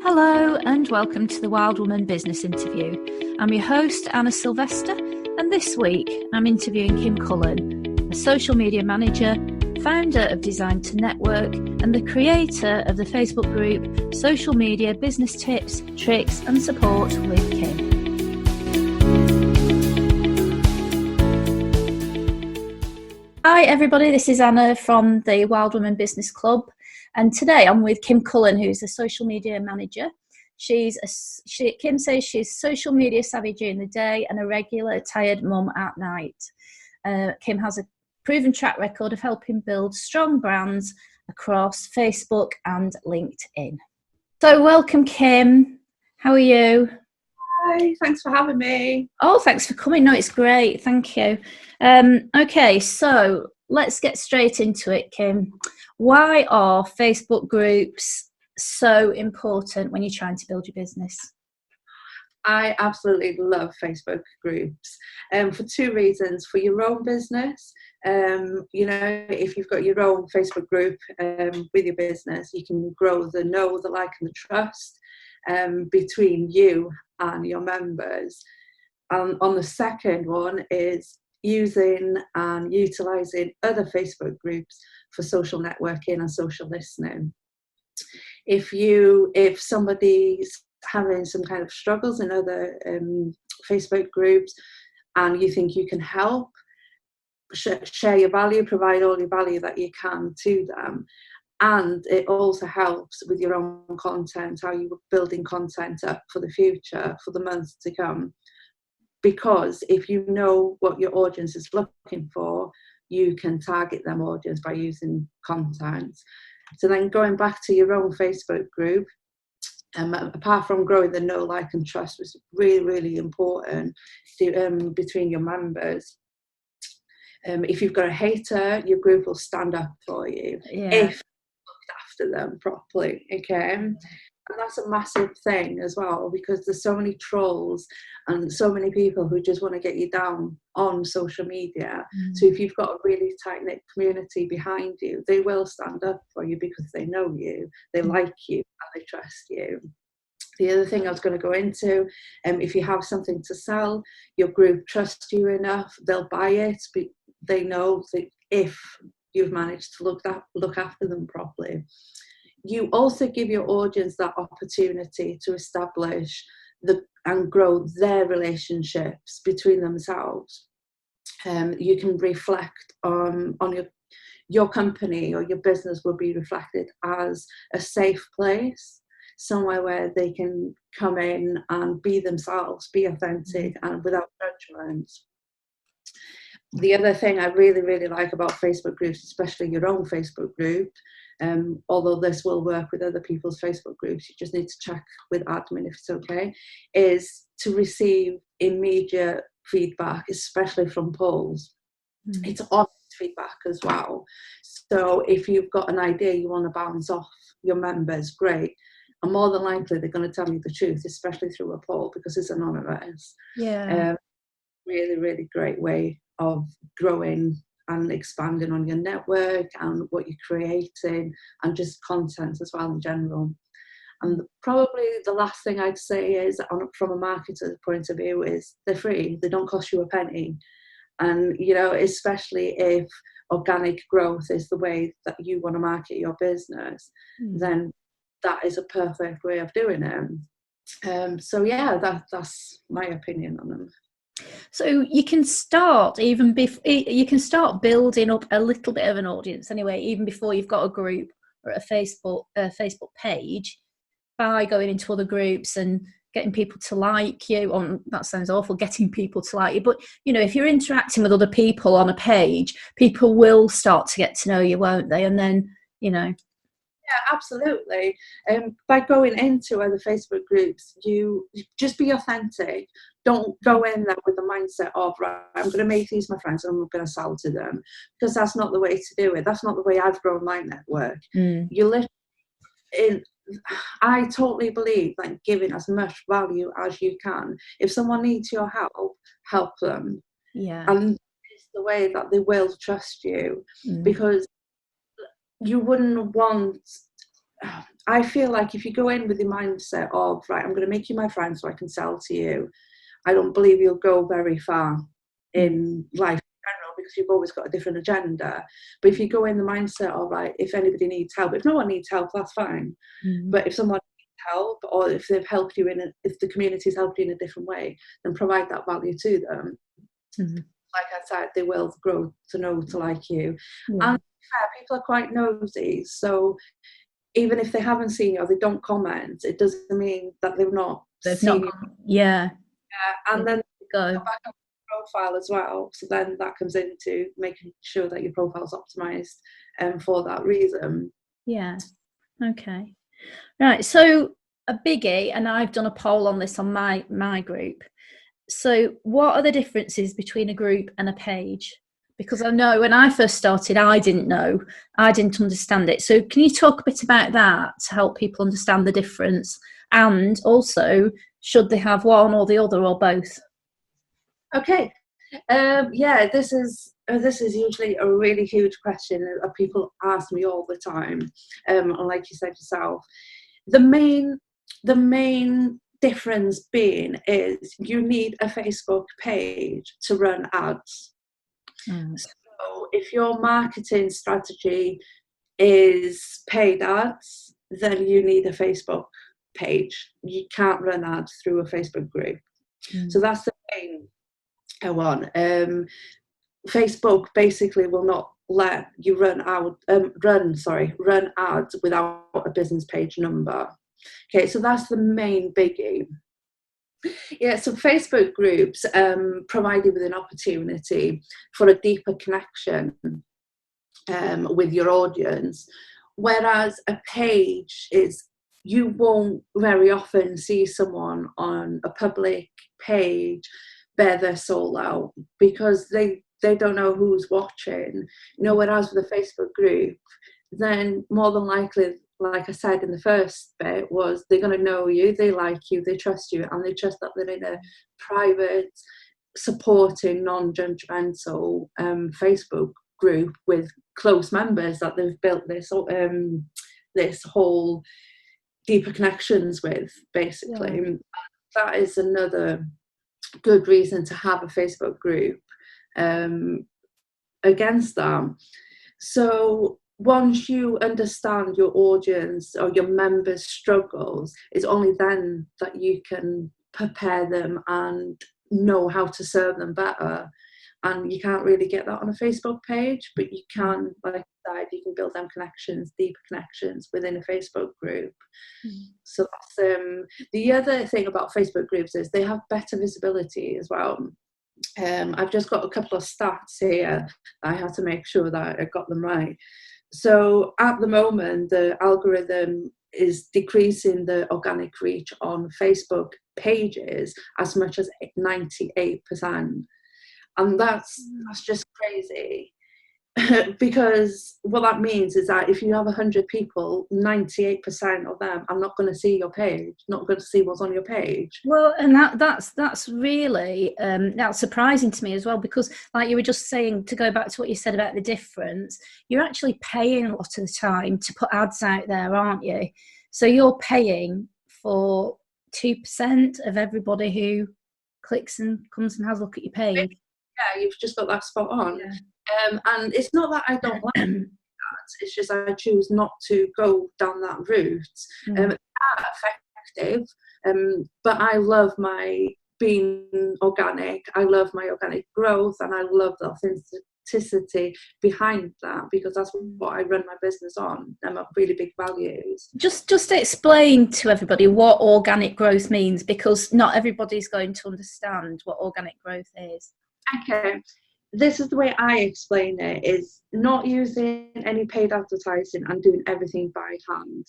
Hello and welcome to the Wild Woman Business Interview. I'm your host, Anna Sylvester, and this week I'm interviewing Kim Cullen, a social media manager, founder of Design to Network, and the creator of the Facebook group Social Media Business Tips, Tricks and Support with Kim. Hi everybody, this is Anna from the Wild Woman Business Club. And today I'm with Kim Cullen, who's a social media manager. Kim says she's social media savvy during the day and a regular tired mum at night. Kim has a proven track record of helping build strong brands across Facebook and LinkedIn. So welcome, Kim. How are you? Hi, thanks for having me. Oh, thanks for coming. No, it's great. Thank you. Okay, so let's get straight into it, Kim. Why are Facebook groups so important when you're trying to build your business? I absolutely love Facebook groups for two reasons. For your own business, if you've got your own Facebook group with your business, you can grow the know, the like and the trust between you and your members. And on the second one is using and utilising other Facebook groups for social networking and social listening. If somebody's having some kind of struggles in other Facebook groups and you think you can help, share your value, provide all your value that you can to them. And it also helps with your own content, how you're building content up for the future, for the months to come. Because if you know what your audience is looking for, you can target them audience by using content. So then going back to your own Facebook group, apart from growing the know, like and trust, was really, really important between your members. If you've got a hater, your group will stand up for you if you looked after them properly, okay? And that's a massive thing as well, because there's so many trolls and so many people who just want to get you down on social media. So if you've got a really tight-knit community behind you, they will stand up for you because they know you, they like you, and they trust you. The other thing I was going to go into, if you have something to sell, your group trusts you enough, they'll buy it. They know that if you've managed to look after them properly. You also give your audience that opportunity to establish and grow their relationships between themselves. You can reflect on your company, or your business will be reflected as a safe place, somewhere where they can come in and be themselves, be authentic and without judgment. The other thing I really, really like about Facebook groups, especially your own Facebook group, although this will work with other people's Facebook groups, you just need to check with admin if it's okay, is to receive immediate feedback, especially from polls. It's honest feedback as well. So if you've got an idea you want to bounce off your members, great. And more than likely they're going to tell you the truth, especially through a poll, because it's anonymous. Really, really great way of growing and expanding on your network and what you're creating, and just content as well in general. And probably the last thing I'd say is, from a marketer's point of view, is they're free. They don't cost you a penny. And, especially if organic growth is the way that you want to market your business, then that is a perfect way of doing it. That's my opinion on them. So you can start you can start building up a little bit of an audience anyway, even before you've got a group or a Facebook page, by going into other groups and getting people to like you. That sounds awful, getting people to like you, but if you're interacting with other people on a page, people will start to get to know you, won't they? And then Yeah, absolutely. By going into other Facebook groups, you just be authentic. Don't go in there with the mindset of, right, I'm going to make these my friends and I'm going to sell to them, because that's not the way to do it. That's not the way I've grown my network. I totally believe that giving as much value as you can. If someone needs your help them. Yeah. And it's the way that they will trust you, because you wouldn't want I feel like if you go in with the mindset of, right, I'm going to make you my friend so I can sell to you, I don't believe you'll go very far in life in general, because you've always got a different agenda. But if you go in the mindset of, right, if anybody needs help, if no one needs help, that's fine. But if someone needs help, or if they've helped you if the community's helped you in a different way, then provide that value to them. Like I said, they will grow to know to like you. And people are quite nosy, so even if they haven't seen you or they don't comment, it doesn't mean that they've not seen you. And then go back up the profile as well. So then that comes into making sure that your profile's optimized for that reason. Yeah. Okay. Right. So a biggie, and I've done a poll on this on my group. So what are the differences between a group and a page? Because I know when I first started, I didn't understand it. So can you talk a bit about that to help people understand the difference? And also, should they have one or the other or both? Okay. This is usually a really huge question that people ask me all the time. And like you said yourself, the main difference being is you need a Facebook page to run ads. So if your marketing strategy is paid ads, then you need a Facebook page. You can't run ads through a Facebook group. So that's the main one. Facebook basically will not let you run ads without a business page number. Okay, so that's the main biggie. Yeah, so Facebook groups provide you with an opportunity for a deeper connection with your audience, whereas a page is, you won't very often see someone on a public page bear their soul out because they don't know who's watching. Whereas with a Facebook group, then more than likely, like I said in the first bit, was they're going to know you, they like you, they trust you, and they trust that they're in a private, supporting, non-judgmental Facebook group with close members that they've built this whole deeper connections with, basically. Yeah. That is another good reason to have a Facebook group against that. So once you understand your audience or your members' struggles, it's only then that you can prepare them and know how to serve them better. And you can't really get that on a Facebook page, but you can, like I said, you can build them connections, deeper connections within a Facebook group. So that's the other thing about Facebook groups is they have better visibility as well. I've just got a couple of stats here. I had to make sure that I got them right. So at the moment, the algorithm is decreasing the organic reach on Facebook pages as much as 98%. And that's just crazy. Because what that means is that if you have 100 people, 98% of them are not going to see your page, not going to see what's on your page. Well, and that's really that's surprising to me as well, because like you were just saying, to go back to what you said about the difference, you're actually paying a lot of the time to put ads out there, aren't you? So you're paying for 2% of everybody who clicks and comes and has a look at your page. Yeah, you've just got that spot on. Yeah. And it's not that I don't like that, it's just I choose not to go down that route. They are effective, but I love my being organic, I love my organic growth, and I love the authenticity behind that, because that's what I run my business on. I'm a really big values. Just explain to everybody what organic growth means, because not everybody's going to understand what organic growth is. Okay, this is the way I explain it, is not using any paid advertising and doing everything by hand.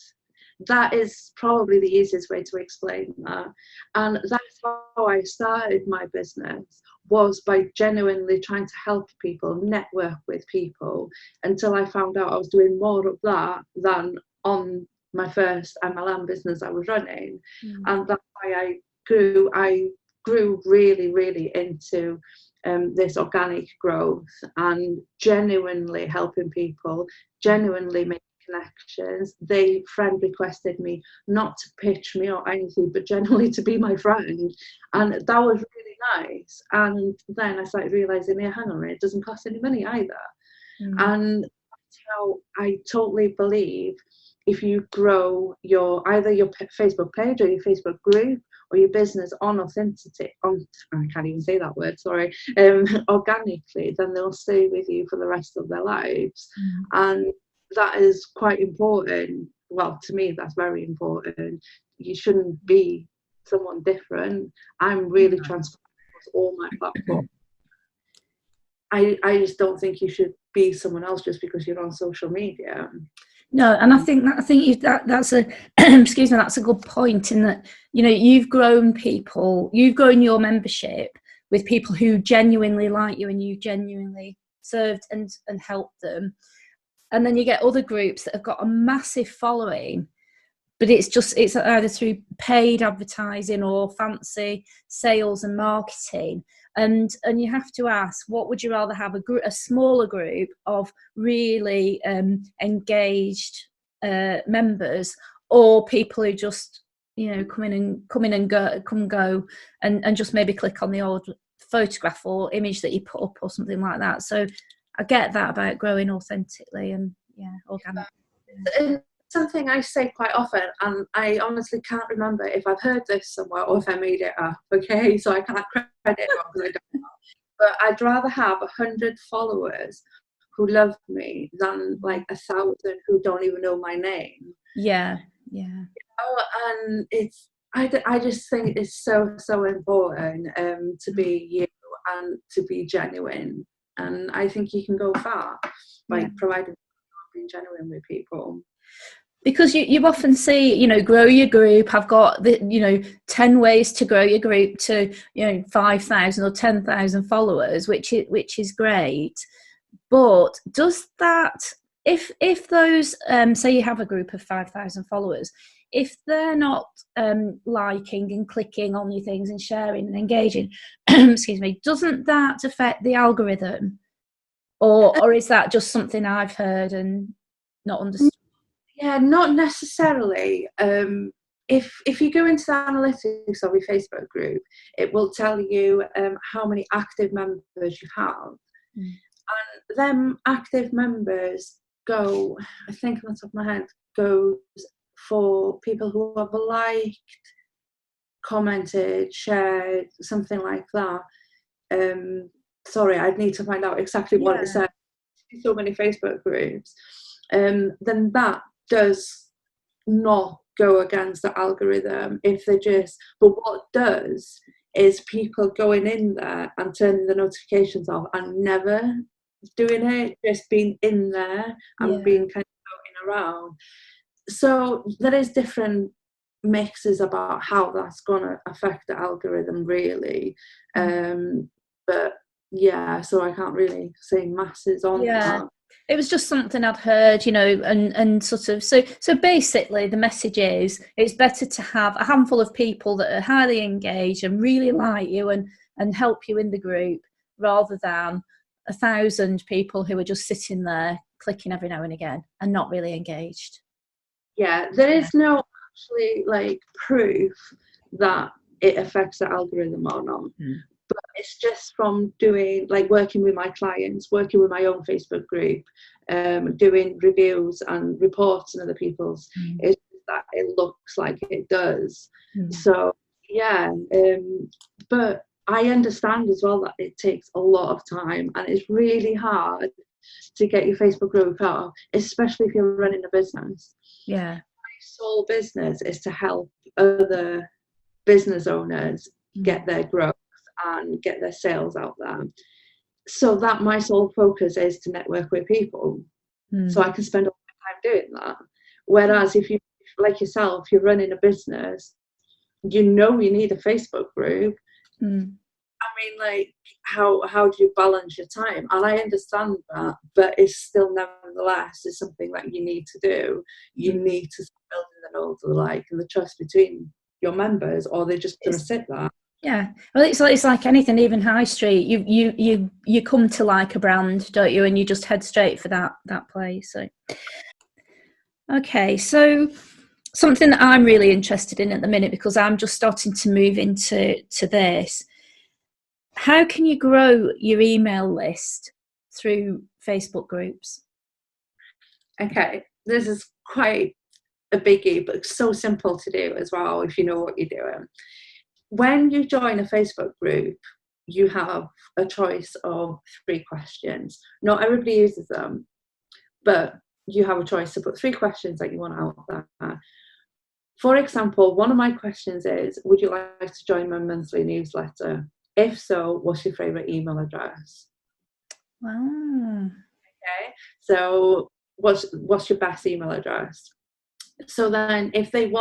That is probably the easiest way to explain that. And that's how I started my business, was by genuinely trying to help people, network with people, until I found out I was doing more of that than on my first MLM business I was running. And that's why I grew really, really into this organic growth and genuinely helping people, genuinely making connections. They friend requested me, not to pitch me or anything, but generally to be my friend, and that was really nice. And then I started realizing, yeah, hang on a minute, it doesn't cost any money either. And that's how I totally believe, if you grow either your Facebook page or your Facebook group or your business on authenticity, I can't even say that word, sorry, organically, then they'll stay with you for the rest of their lives. And that is quite important. Well, to me, that's very important. You shouldn't be someone different. I'm really transparent across all my platforms. I just don't think you should be someone else just because you're on social media. No, and I think that's a excuse me, that's a good point, in that, you know, you've grown your membership with people who genuinely like you and you genuinely served and helped them. And then you get other groups that have got a massive following, but it's either through paid advertising or fancy sales and marketing. And you have to ask, what would you rather have, a smaller group of really engaged members, or people who just, you know, come in and go and just maybe click on the old photograph or image that you put up or something like that. So I get that about growing authentically and organic. And something I say quite often, and I honestly can't remember if I've heard this somewhere or if I made it up, okay, so I can't credit it because I don't know. But I'd rather have 100 followers who love me than like 1,000 who don't even know my name. Yeah. And I just think it's so important to be you and to be genuine, and I think you can go far by providing being genuine with people. Because you often see, you know, grow your group. I've got 10 ways to grow your group to, 5,000 or 10,000 followers, which is great. But does that, if those, say you have a group of 5,000 followers, if they're not liking and clicking on your things and sharing and engaging, excuse me, doesn't that affect the algorithm? Or is that just something I've heard and not understood? Yeah, not necessarily. If you go into the analytics of your Facebook group, it will tell you how many active members you have. And them active members go, I think on the top of my head, goes for people who have liked, commented, shared, something like that. Sorry, I'd need to find out exactly what it said. So many Facebook groups. Then that does not go against the algorithm if they just, but what does is people going in there and turning the notifications off and never doing it, just being in there and being kind of floating around. So there is different mixes about how that's going to affect the algorithm really. But yeah, so I can't really say masses on that. It was just something I'd heard, and sort of, so basically the message is, it's better to have a handful of people that are highly engaged and really like you and help you in the group, rather than 1,000 people who are just sitting there clicking every now and again and not really engaged. Yeah, there is no actually like proof that it affects the algorithm or not. But it's just from doing, like, working with my clients, working with my own Facebook group, doing reviews and reports on other people's, is that it looks like it does. So yeah, but I understand as well that it takes a lot of time and it's really hard to get your Facebook group up, especially if you're running a business. My sole business is to help other business owners get their growth and get their sales out there. So that my sole focus is to network with people. So I can spend all my time doing that. Whereas if you, like yourself, you're running a business, you need a Facebook group. I mean, like, how do you balance your time? And I understand that, but it's still nevertheless is something that you need to do. You need to build the like and the trust between your members, or they're just going to sit there. Yeah, well, it's like anything, even high street. You come to like a brand, don't you? And you just head straight for that place. So, Okay, so something that I'm really interested in at the minute, because I'm just starting to move into this. How can you grow your email list through Facebook groups? Okay, this is quite a biggie, but so simple to do as well if you know what you're doing. When you join a Facebook group, you have a choice of 3 questions. Not everybody uses them, but you have a choice to put 3 questions that you want out there. For example, one of my questions is, would you like to join my monthly newsletter? If so, what's your favourite email address? Wow. Okay, so what's your best email address? So then if they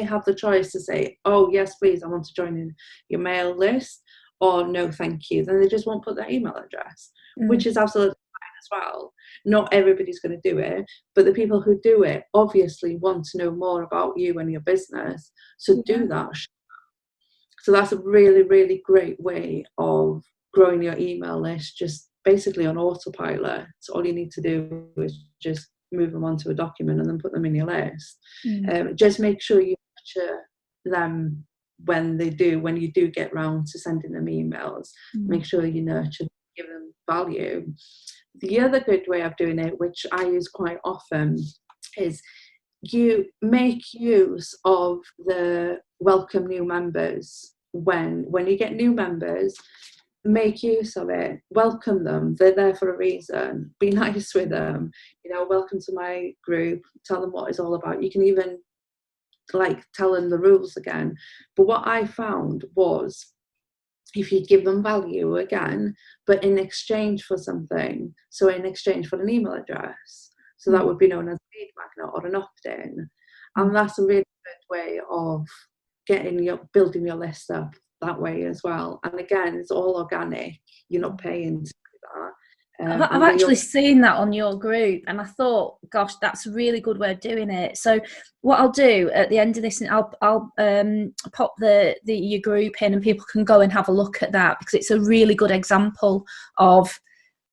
have the choice to say, oh yes please, I want to join in your mail list, or no thank you, then they just won't put their email address, which is absolutely fine as well. Not everybody's going to do it, but the people who do it obviously want to know more about you and your business, so do that. So that's a really, really great way of growing your email list, just basically on autopilot. So all you need to do is just move them onto a document and then put them in your list. Just make sure you nurture them when you do get round to sending them emails. Make sure you nurture them, give them value. The other good way of doing it, which I use quite often, is you make use of the welcome new members. When you get new members, make use of it, welcome them, they're there for a reason, be nice with them, welcome to my group, tell them what it's all about. You can even tell them the rules again. But what I found was, if you give them value again, but in exchange for something, so in exchange for an email address, so that would be known as a lead magnet or an opt-in, and that's a really good way of building your list up that way as well. And again, it's all organic, you're not paying to do that. I've actually seen that on your group, and I thought, gosh, that's a really good way of doing it. So what I'll do at the end of this, I'll pop your group in, and people can go and have a look at that, because it's a really good example of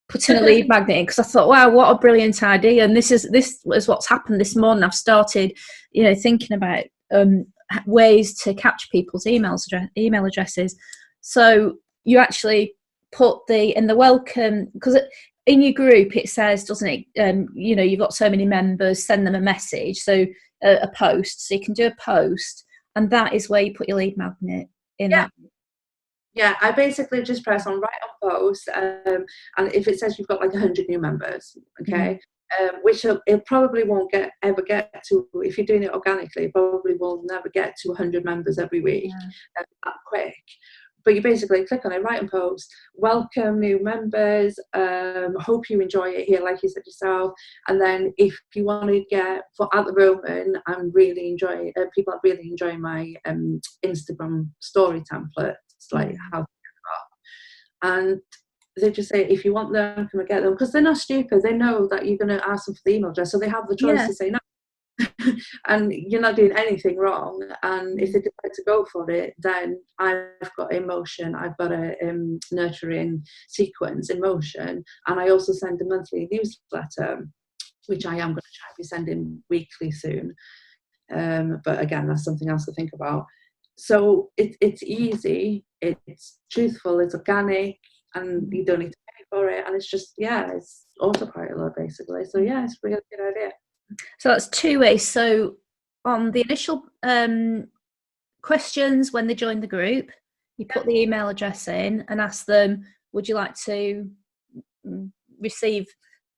putting a lead magnet in. Because I thought, wow, what a brilliant idea! And this is what's happened this morning. I've started, thinking about ways to capture people's email addresses. So you actually put in the welcome, because in your group it says, doesn't it, you've got so many members, send them a message, so a post, so you can do a post, and that is where you put your lead magnet in. Yeah, I basically just press on write on post, and if it says you've got 100 new members, okay, which it probably won't ever get to, if you're doing it organically, it probably will never get to 100 members every week that quick. But you basically click on it, write and post, welcome new members, hope you enjoy it here, like you said yourself. And then if you want to at the moment, I'm really enjoying, people are really enjoying my Instagram story templates, like how to get that. And they just say, if you want them, come and get them, because they're not stupid. They know that you're going to ask them for the email address, so they have the choice to say no. And you're not doing anything wrong. And if they decide to go for it, then I've got emotion, I've got a nurturing sequence in motion, and I also send a monthly newsletter, which I am going to try to be sending weekly soon. But again, that's something else to think about. So it's easy, it's truthful, it's organic, and you don't need to pay for it, and it's just it's autopilot basically. So it's a really good idea. So that's 2 ways. So on the initial questions when they join the group, you put the email address in and ask them, would you like to receive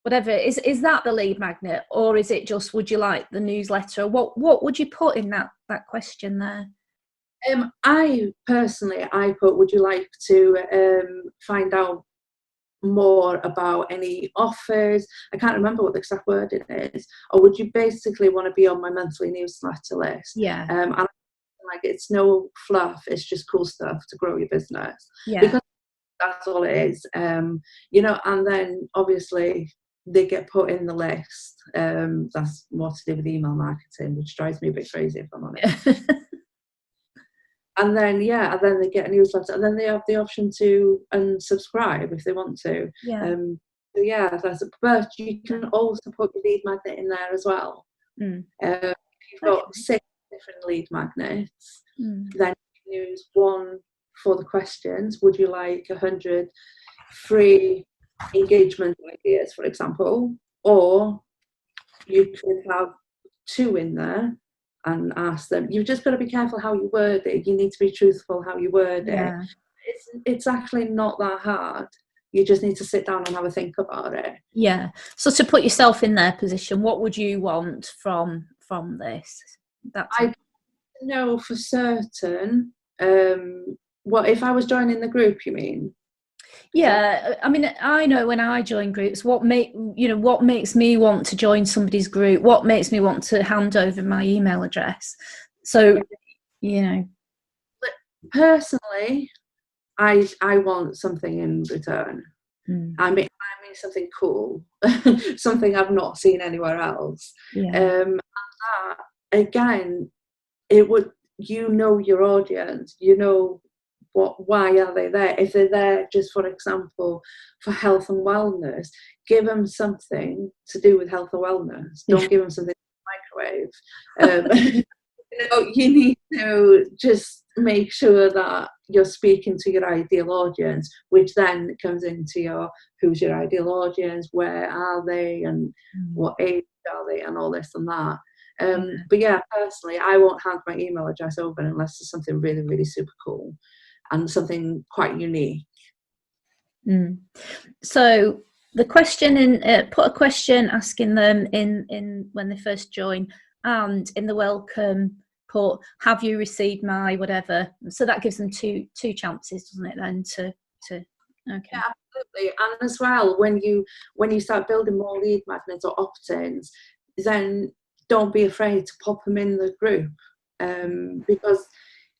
whatever? Is that the lead magnet, or is it just, would you like the newsletter? What would you put in that question there? I personally put, would you like to find out more about any offers? I can't remember what the exact wording is. Or would you basically want to be on my monthly newsletter list? And it's no fluff, it's just cool stuff to grow your business, because that's all it is. And then obviously they get put in the list. That's more to do with email marketing, which drives me a bit crazy, if I'm honest. And then they get a newsletter, and then they have the option to unsubscribe if they want to. But you can also put your lead magnet in there as well. If you've Okay. got 6 different lead magnets, Mm. then you can use one for the questions. Would you like 100 free engagement ideas, for example? Or you could have 2 in there and ask them. You've just got to be careful how you word it. You need to be truthful how you word it. It's actually not that hard. You just need to sit down and have a think about it. Yeah. So to put yourself in their position, what would you want from this? I know for certain. What if I was joining the group? You mean? Yeah, I mean, I know when I join groups, what makes me want to join somebody's group, what makes me want to hand over my email address. So, Personally, I want something in return. I mean something cool, something I've not seen anywhere else. And that, again, it would, your audience, why are they there? If they're there just, for example, for health and wellness, give them something to do with health and wellness. Don't give them something in the microwave. You need to just make sure that you're speaking to your ideal audience, which then comes into who's your ideal audience, where are they, and what age are they, and all this and that. But yeah, personally, I won't hand my email address over unless it's something really, really super cool and something quite unique. So the question put a question asking them in when they first join, and in the welcome put, have you received my whatever? So that gives them two chances, doesn't it? Then to okay. Yeah, absolutely. And as well, when you start building more lead magnets or opt-ins, then don't be afraid to pop them in the group, because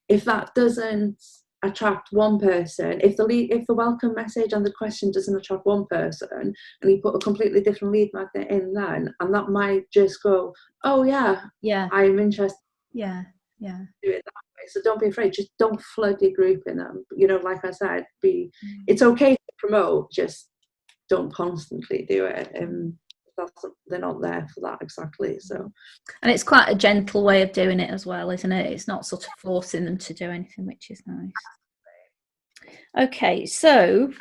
if that doesn't attract one person, if the welcome message and the question doesn't attract one person, and you put a completely different lead magnet in then, and that might just go, oh yeah, I'm interested. Yeah. Do it that way. So don't be afraid. Just don't flood your group in them. Like I said, it's okay to promote, just don't constantly do it. They're not there for that exactly. So, and it's quite a gentle way of doing it as well, isn't it? It's not sort of forcing them to do anything, which is nice. Okay, so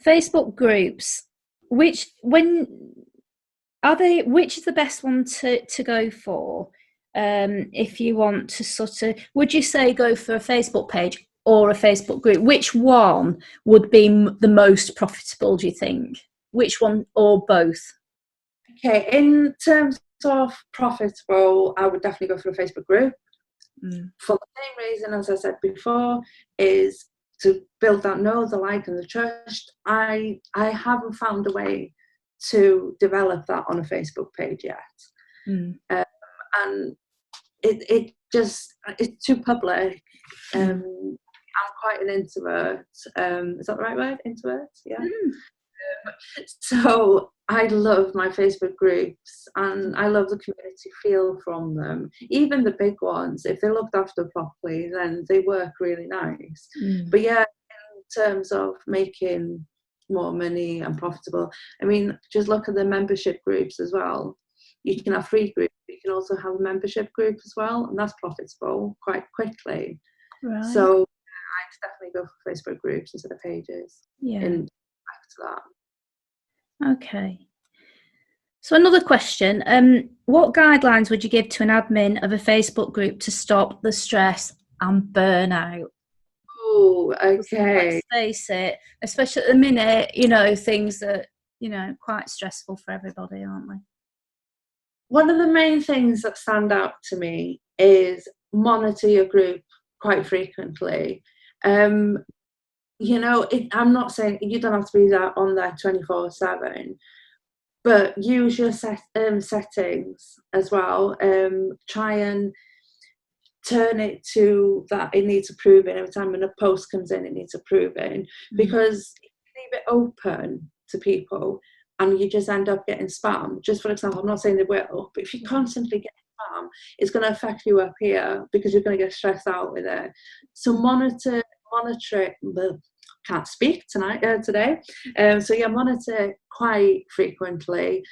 Facebook groups, which is the best one to go for? If you want to sort of, would you say go for a Facebook page or a Facebook group? Which one would be the most profitable, do you think? Which one, or both? Okay, in terms of profitable, I would definitely go for a Facebook group. For the same reason as I said before, is to build that know, the like, and the trust. I haven't found a way to develop that on a Facebook page yet. And it's too public. I'm quite an introvert. Is that the right word? Introvert? Yeah. So I love my Facebook groups, and I love the community feel from them. Even the big ones, if they're looked after properly, then they work really nice. But yeah, in terms of making more money and profitable, I mean, just look at the membership groups as well. You can have free groups, but you can also have a membership group as well, and that's profitable quite quickly. Right. So I'd definitely go for Facebook groups instead of pages. And back to that. Okay. So another question, what guidelines would you give to an admin of a Facebook group to stop the stress and burnout? Oh, okay. Let's face it, especially at the minute, things that, quite stressful for everybody, aren't they? One of the main things that stand out to me is monitor your group quite frequently. I'm not saying you don't have to be on there 24/7, but use your settings as well. Try and turn it to that it needs approving every time when a post comes in. It needs approving, because if you leave it open to people and you just end up getting spam. Just for example, I'm not saying they will, but if you constantly get spam, it's going to affect you up here because you're going to get stressed out with it. So monitor it. Can't speak today. So monitor quite frequently.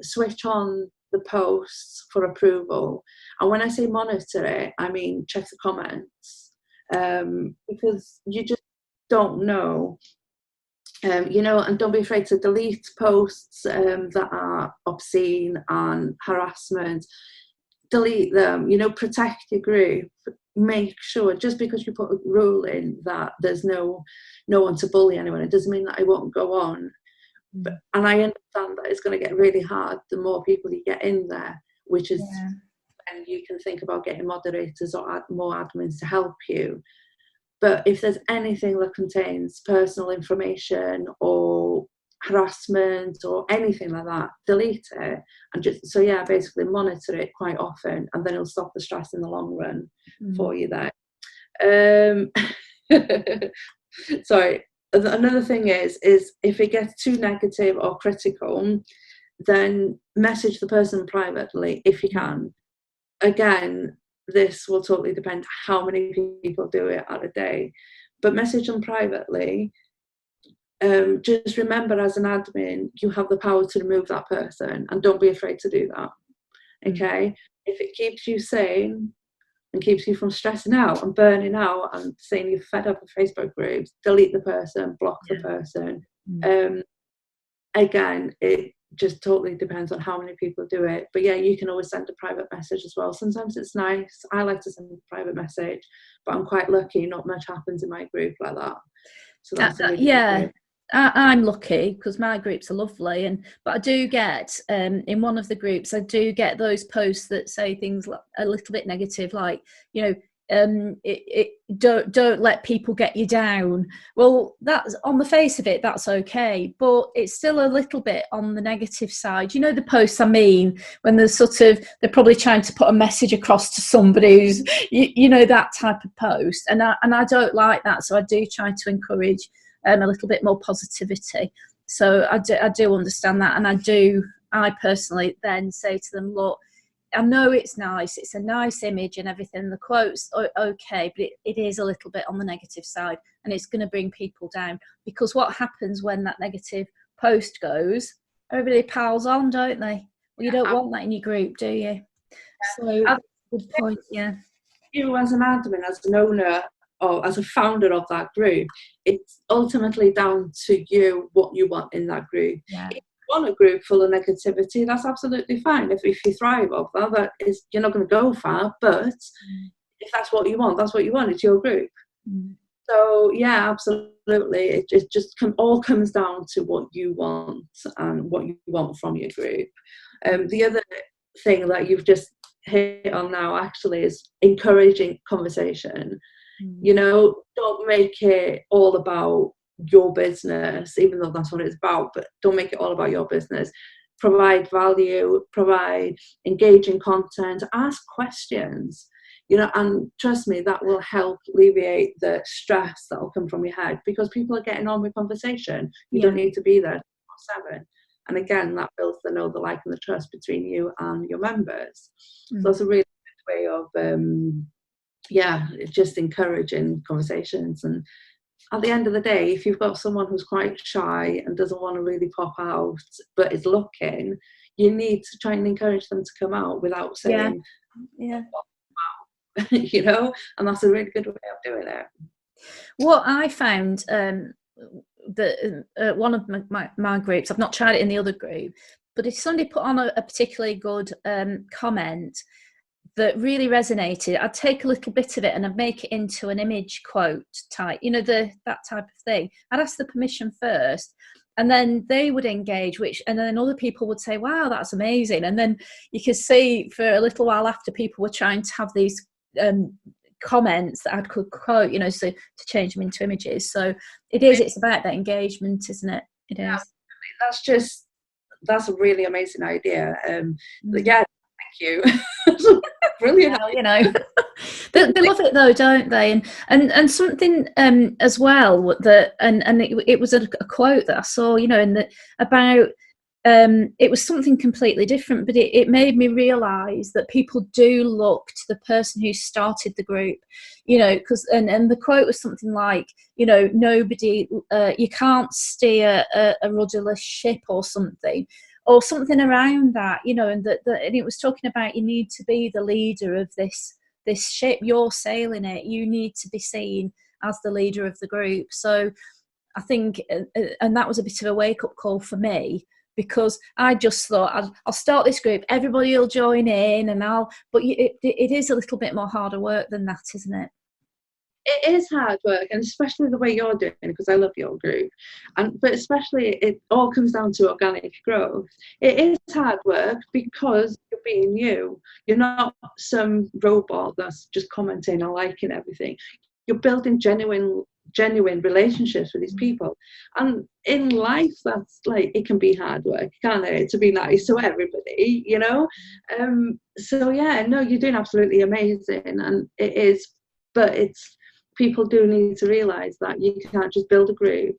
Switch on the posts for approval. And when I say monitor it, I mean check the comments, because you just don't know. And don't be afraid to delete posts that are obscene and harassment. Delete them. Protect your group. Make sure, just because you put a rule in that there's no one to bully anyone, it doesn't mean that I won't go on. And I understand that it's going to get really hard the more people you get in there, which is when you can think about getting moderators or more admins to help you. But if there's anything that contains personal information or harassment or anything like that, delete it. And basically monitor it quite often, and then it'll stop the stress in the long run for you there. Sorry. Another thing is if it gets too negative or critical, then message the person privately if you can. Again, this will totally depend how many people do it at a day, but message them privately. Just remember, as an admin, you have the power to remove that person, and don't be afraid to do that. Okay? If it keeps you sane and keeps you from stressing out and burning out and saying you're fed up of Facebook groups, delete the person, block the person. Again, it just totally depends on how many people do it. But you can always send a private message as well. Sometimes it's nice. I like to send a private message, but I'm quite lucky. Not much happens in my group like that. So that's a really good group. I'm lucky because my groups are lovely, but I do get in one of the groups, I do get those posts that say things like a little bit negative, like don't let people get you down. Well, that's on the face of it, that's okay, but it's still a little bit on the negative side. The posts I mean, when they're probably trying to put a message across to somebody who's that type of post, and I don't like that. So I do try to encourage a little bit more positivity. So I do understand that, and I personally then say to them, look, I know it's nice, it's a nice image and everything, the quote's okay, but it is a little bit on the negative side, and it's going to bring people down, because what happens when that negative post goes, everybody piles on, don't they? Well, you don't want that in your group, do you? So good point. You as an admin, as an owner, or as a founder of that group, it's ultimately down to you what you want in that group. If you want a group full of negativity, that's absolutely fine. If you thrive off that, you're not going to go far. But if that's what you want, that's what you want. It's your group. So absolutely, it just all comes down to what you want and what you want from your group. The other thing that you've just hit on now actually is encouraging conversation. Don't make it all about your business, even though that's what it's about, but don't make it all about your business. Provide value, provide engaging content, ask questions, and trust me, that will help alleviate the stress that will come from your head, because people are getting on with conversation. You don't need to be there 7. And again, that builds the know, the like, and the trust between you and your members. So that's a really good way of just encouraging conversations. And at the end of the day, if you've got someone who's quite shy and doesn't want to really pop out but is looking, you need to try and encourage them to come out without saying and that's a really good way of doing it. What I found that one of my groups, I've not tried it in the other group, but if somebody put on a particularly good comment that really resonated, I'd take a little bit of it and I'd make it into an image quote type, that type of thing. I'd ask the permission first, and then they would engage, and then other people would say, wow, that's amazing. And then you could see for a little while after, people were trying to have these comments that I could quote, so to change them into images. So it's about that engagement, isn't it? It is. That's a really amazing idea. Thank you. Brilliant. They love it though, don't they? And something as well that and it was a quote that I saw, about it was something completely different, but it made me realise that people do look to the person who started the group, because and the quote was something like, nobody, you can't steer a rudderless ship or something. or something around that, you know, and and it was talking about you need to be the leader of this ship, you're sailing it, you need to be seen as the leader of the group. So I think, and that was a bit of a wake-up call for me, because I just thought I'll start this group, everybody will join in, but it is a little bit more harder work than that, isn't it? It is hard work, and especially the way you're doing it, because I love your group, but especially it all comes down to organic growth. It is hard work because you're being you. You're not some robot that's just commenting or liking everything. You're building genuine relationships with these people, and in life that's like, it can be hard work, can't it, to be nice to everybody, you know. So yeah, no, you're doing absolutely amazing, and it is, but it's, people do need to realize that you can't just build a group.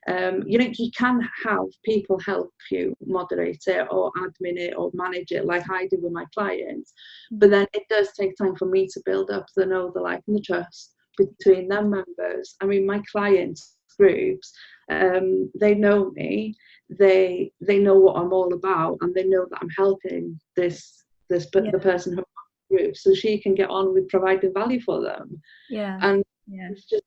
You know, you can have people help you moderate it or admin it or manage it, like I do with my clients, but then it does take time for me to build up the know, the like and the trust between them members. I mean, my clients groups, they know me, they know what I'm all about, and they know that I'm helping the person who group, so she can get on with providing value for them. And it's just,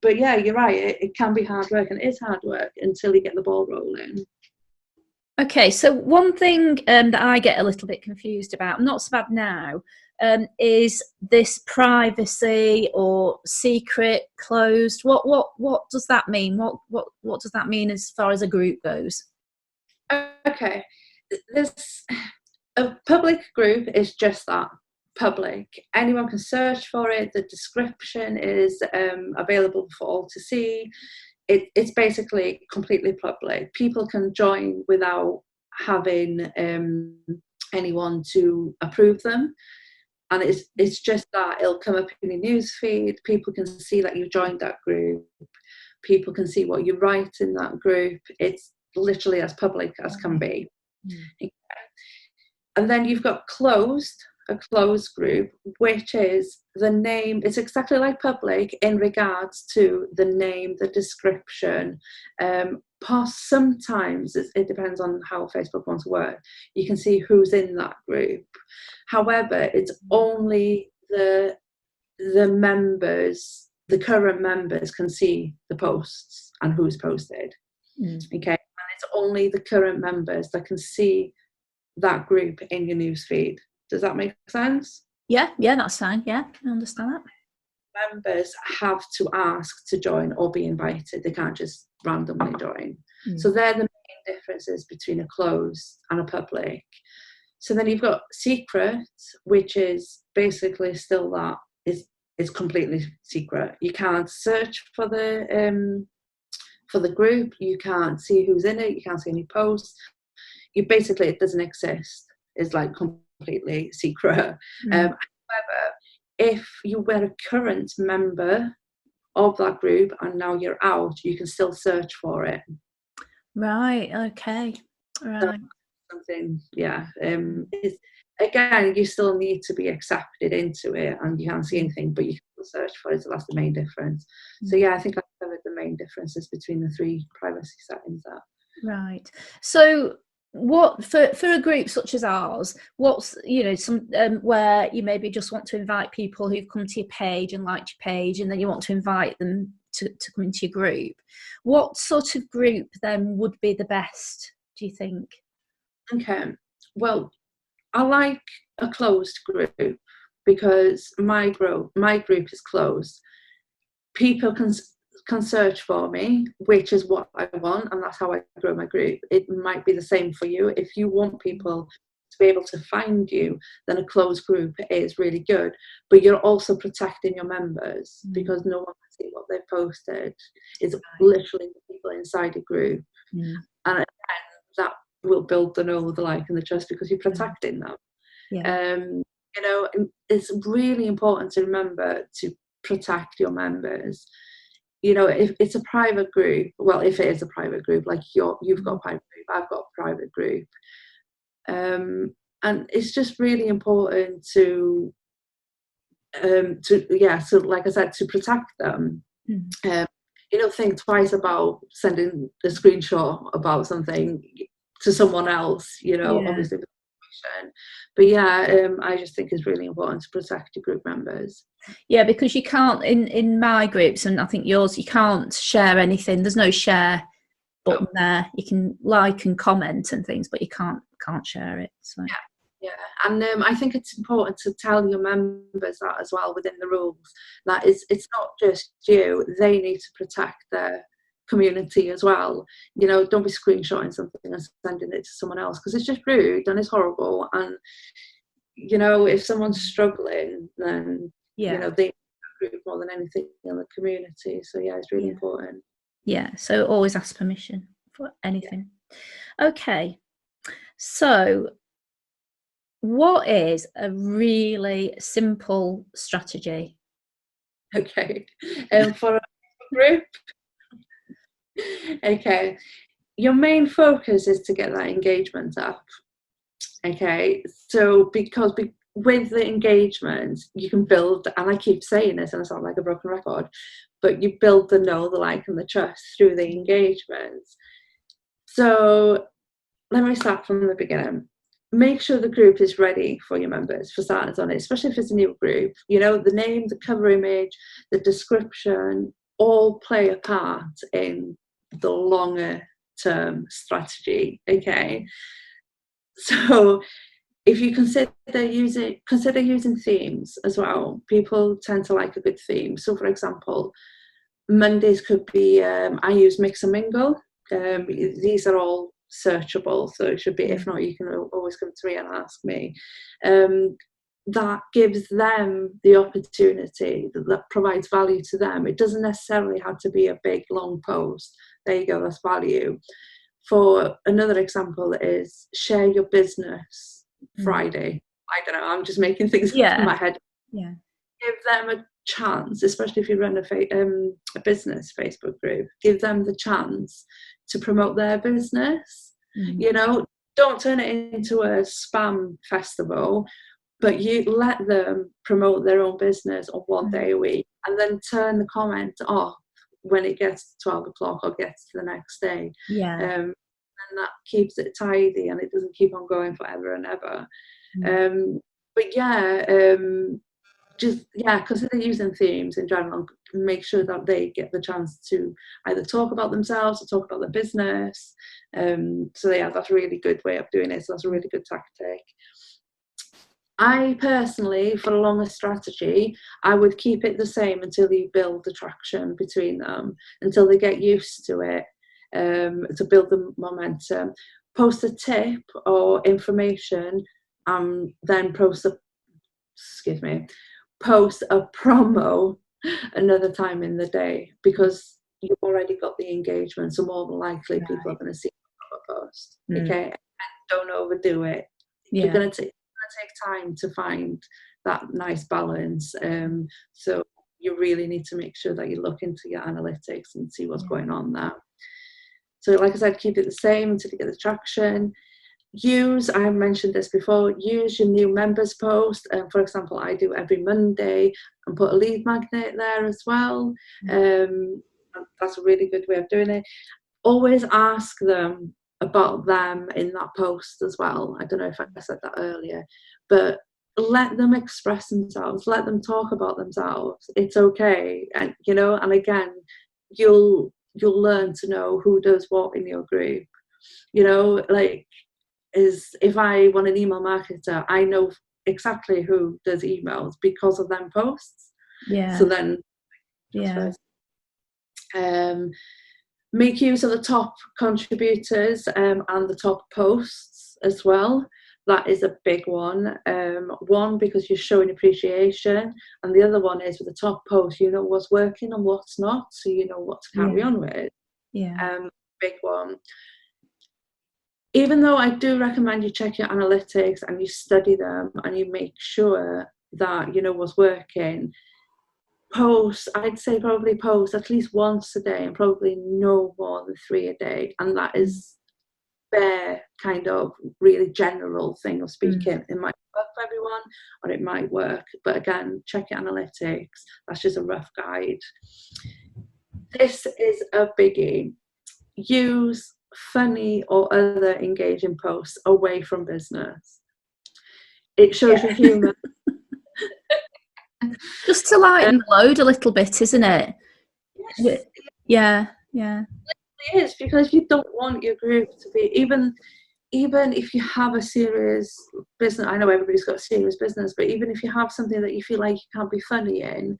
but yeah, you're right, it can be hard work, and it is hard work until you get the ball rolling. Okay, so one thing that I get a little bit confused about, not so bad now, is this privacy or secret, closed. What does that mean? What does that mean as far as a group goes? Okay, there's a public group is just that, public. Anyone can search for it. The description is available for all to see. It's basically completely public. People can join without having anyone to approve them. And it's just that it'll come up in your news feed. People can see that you've joined that group. People can see what you write in that group. It's literally as public as can be. Mm. And then you've got a closed group, which is the name. It's exactly like public in regards to the name, the description. Sometimes it depends on how Facebook wants to work. You can see who's in that group. However, it's only the members, the current members, can see the posts and who's posted. Okay, and it's only the current members that can see that group in your newsfeed. Does that make sense? Yeah, that's fine. Yeah, I understand that. Members have to ask to join or be invited. They can't just randomly join. So they're the main differences between a closed and a public. So then you've got secret, which is basically still that is completely secret. You can't search for the group. You can't see who's in it. You can't see any posts. You basically, it doesn't exist. It's like completely secret. However, if you were a current member of that group and now you're out, you can still search for it. Right. Okay. Right. Something. Yeah. Again, you still need to be accepted into it, and you can't see anything, but you can search for it. So that's the main difference. So yeah, I think I covered the main differences between the three privacy settings. Right. So what for a group such as ours, what's, you know, some where you maybe just want to invite people who've come to your page and liked your page, and then you want to invite them to come into your group, what sort of group then would be the best, do you think? Okay, well, I like a closed group because my group is closed. People can search for me, which is what I want, and that's how I grow my group. It might be the same for you. If you want people to be able to find you, then a closed group is really good, but you're also protecting your members because no one can see what they've posted. It's literally the people inside a group, and that will build the know, the like and the trust because you're protecting them. You know, it's really important to remember to protect your members. You know, if it's a private group, well, if it is a private group, like you've got a private group, I've got a private group, and it's just really important to like I said, to protect them. You know, think twice about sending a screenshot about something. to someone else, Yeah. obviously. But yeah, I just think it's really important to protect your group members. Yeah, because you can't in my groups, and I think yours, you can't share anything. There's no share button there. You can like and comment and things, but you can't share it. So Yeah, and I think it's important to tell your members that as well within the rules. That it's not just you; they need to protect their community as well. Don't be screenshotting something and sending it to someone else, because it's just rude and it's horrible. And if someone's struggling, then yeah, they need the group more than anything in the community. So yeah, it's really important. Yeah, so always ask permission for anything. Okay, so what is a really simple strategy? Okay, for a group, okay, your main focus is to get that engagement up. Okay, so because with the engagement, you can build, and I keep saying this and I sound like a broken record, but you build the know, the like, and the trust through the engagement. So let me start from the beginning. Make sure the group is ready for your members, for starters on it, especially if it's a new group. The name, the cover image, the description all play a part in the longer term strategy. Okay. So if you consider using themes as well, people tend to like a good theme. So for example, Mondays could be, I use Mix and Mingle. These are all searchable, so it should be, if not, you can always come to me and ask me. That gives them the opportunity, that provides value to them. It doesn't necessarily have to be a big long post. There you go, that's value. For another example is Share Your Business Friday. I don't know, I'm just making things up in my head. Yeah. Give them a chance, especially if you run a business Facebook group, give them the chance to promote their business. Don't turn it into a spam festival, but you let them promote their own business on one day a week, and then turn the comment off when it gets to 12 o'clock or gets to the next day. And that keeps it tidy and it doesn't keep on going forever and ever. But yeah, consider using themes in general. Make sure that they get the chance to either talk about themselves or talk about their business. So yeah, that's a really good way of doing it. So that's a really good tactic. I personally, for a longer strategy, I would keep it the same until you build the traction between them, until they get used to it, to build the momentum. Post a tip or information, then post a promo another time in the day, because you've already got the engagement, so more than likely people are going to see a post. Okay, and don't overdo it. You're going to take time to find that nice balance. So you really need to make sure that you look into your analytics and see what's going on there. So like I said, keep it the same until you get the traction. I mentioned this before, use your new members post. For example, I do every Monday, and put a lead magnet there as well. That's a really good way of doing it. Always ask them about them in that post as well. I don't know if I said that earlier, but let them express themselves, let them talk about themselves. It's okay. And and again, you'll learn to know who does what in your group. Is if I want an email marketer, I know exactly who does emails because of them posts. So then make use of the top contributors and the top posts as well. That is a big one. One, because you're showing appreciation, and the other one is with the top post, you know what's working and what's not, so you know what to carry on with. Big one. Even though I do recommend you check your analytics and you study them and you make sure that you know what's working, I'd say probably post at least once a day and probably no more than 3 a day. And that is their kind of really general thing of speaking. It might work for everyone or it might work, but again, check your analytics. That's just a rough guide. This is a biggie. Use funny or other engaging posts away from business. It shows your humour. Just to lighten the load a little bit, isn't it? Yes, Yeah. it is, because you don't want your group to be, even if you have a serious business. I know everybody's got a serious business, but even if you have something that you feel like you can't be funny in,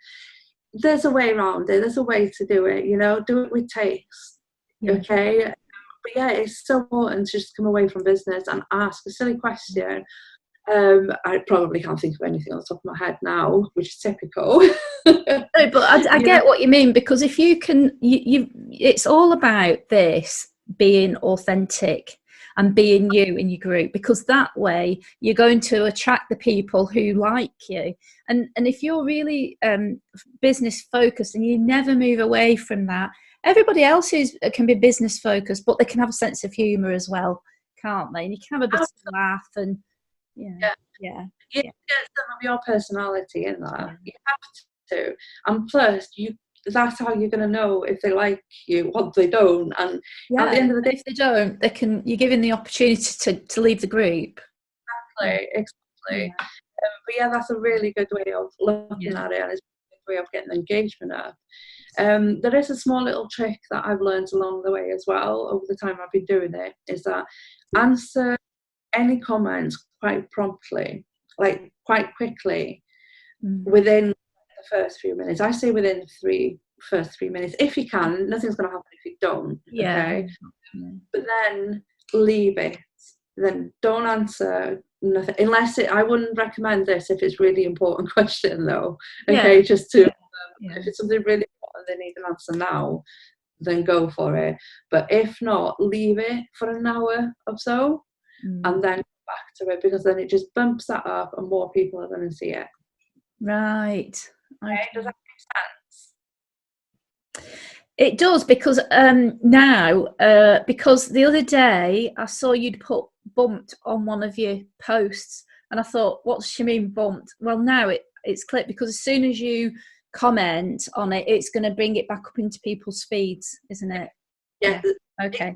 there's a way around it. There's a way to do it. Do it with taste. Yeah. Okay. But yeah, it's so important to just come away from business and ask a silly question. I probably can't think of anything on the top of my head now, which is typical. No, but I get what you mean, because if you can, it's all about this being authentic and being you in your group, because that way you're going to attract the people who like you. And if you're really business focused and you never move away from that, everybody else can be business focused, but they can have a sense of humour as well, can't they? And you can have a bit of a laugh and yeah. You get some of your personality in that. You have to, and plus that's how you're going to know if they like you, what they don't. And at the end of the day, if they don't, you're given the opportunity to leave the group. Exactly. But yeah, that's a really good way of looking at it, and it's a good way of getting engagement up. There is a small little trick that I've learned along the way as well over the time I've been doing it, is that answer any comments quite promptly, like quite quickly, within the first few minutes. I say within the first 3 minutes, if you can. Nothing's going to happen if you don't. Okay. But then leave it. Then don't answer nothing, unless I wouldn't recommend this if it's really important question though. Okay, just to if it's something really important, they need an answer now, then go for it. But if not, leave it for an hour or so, and then go back to it, because then it just bumps that up and more people are going to see it. Right. Okay. Does that make sense? It does, because now, because the other day I saw you'd put bumped on one of your posts, and I thought, what's she mean bumped? Well, now it's clicked, because as soon as you comment on it, it's going to bring it back up into people's feeds, isn't it? Yeah. Okay.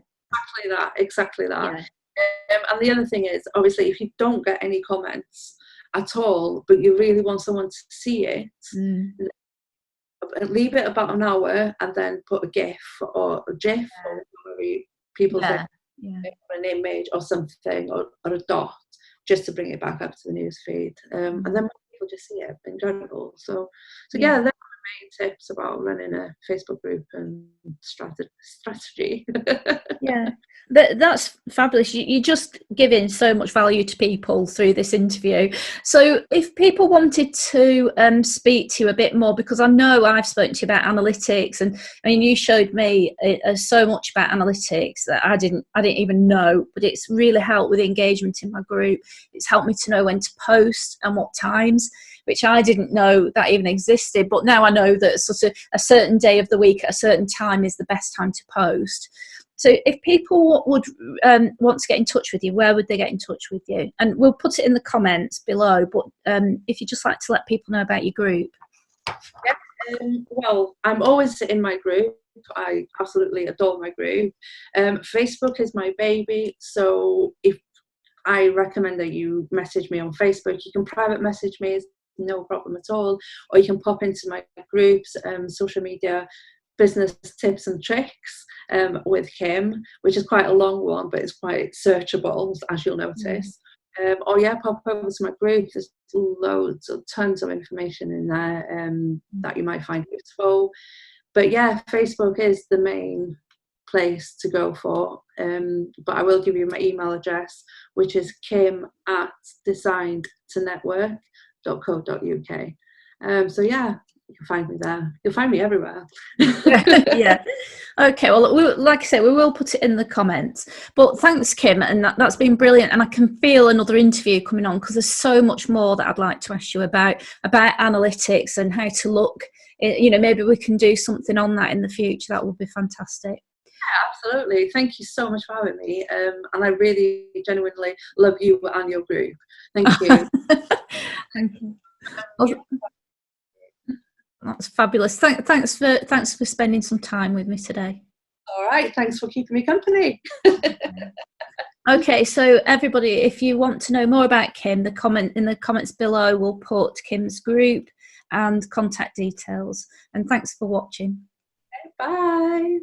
Exactly that. Yeah. And the other thing is, obviously, if you don't get any comments at all, but you really want someone to see it, leave it about an hour and then put a GIF or a GIF or whatever people say, an image or something, or a dot, just to bring it back up to the news feed. And then people just see it in general. So yeah, they're the main tips about running a Facebook group and strategy. Yeah. That's fabulous. You're just giving so much value to people through this interview. So if people wanted to speak to you a bit more, because I know I've spoken to you about analytics, and I mean, you showed me so much about analytics that I didn't even know, but it's really helped with engagement in my group. It's helped me to know when to post and what times, which I didn't know that even existed. But now I know that sort of a certain day of the week at a certain time is the best time to post. So if people would want to get in touch with you, where would they get in touch with you? And we'll put it in the comments below, but if you'd just like to let people know about your group. Well, I'm always in my group. I absolutely adore my group. Facebook is my baby, so if I recommend that you message me on Facebook. You can private message me, no problem at all, or you can pop into my groups, social media business tips and tricks with Kim, which is quite a long one, but it's quite searchable, as you'll notice. Or pop over to my group. There's tons of information in there that you might find useful. But yeah, Facebook is the main place to go for. But I will give you my email address, which is kim@designedtonetwork.co.uk. So yeah, you can find me there. You'll find me everywhere. Yeah. Okay. Well, like I say, we will put it in the comments. But thanks, Kim, and that's been brilliant. And I can feel another interview coming on, because there's so much more that I'd like to ask you about analytics and how to look. Maybe we can do something on that in the future. That would be fantastic. Yeah, absolutely. Thank you so much for having me. And I really genuinely love you and your group. Thank you. Thank you. That's fabulous. Thanks for spending some time with me today. All right, thanks for keeping me company. Okay, so everybody, if you want to know more about Kim, in the comments below we'll put Kim's group and contact details. And thanks for watching. Bye.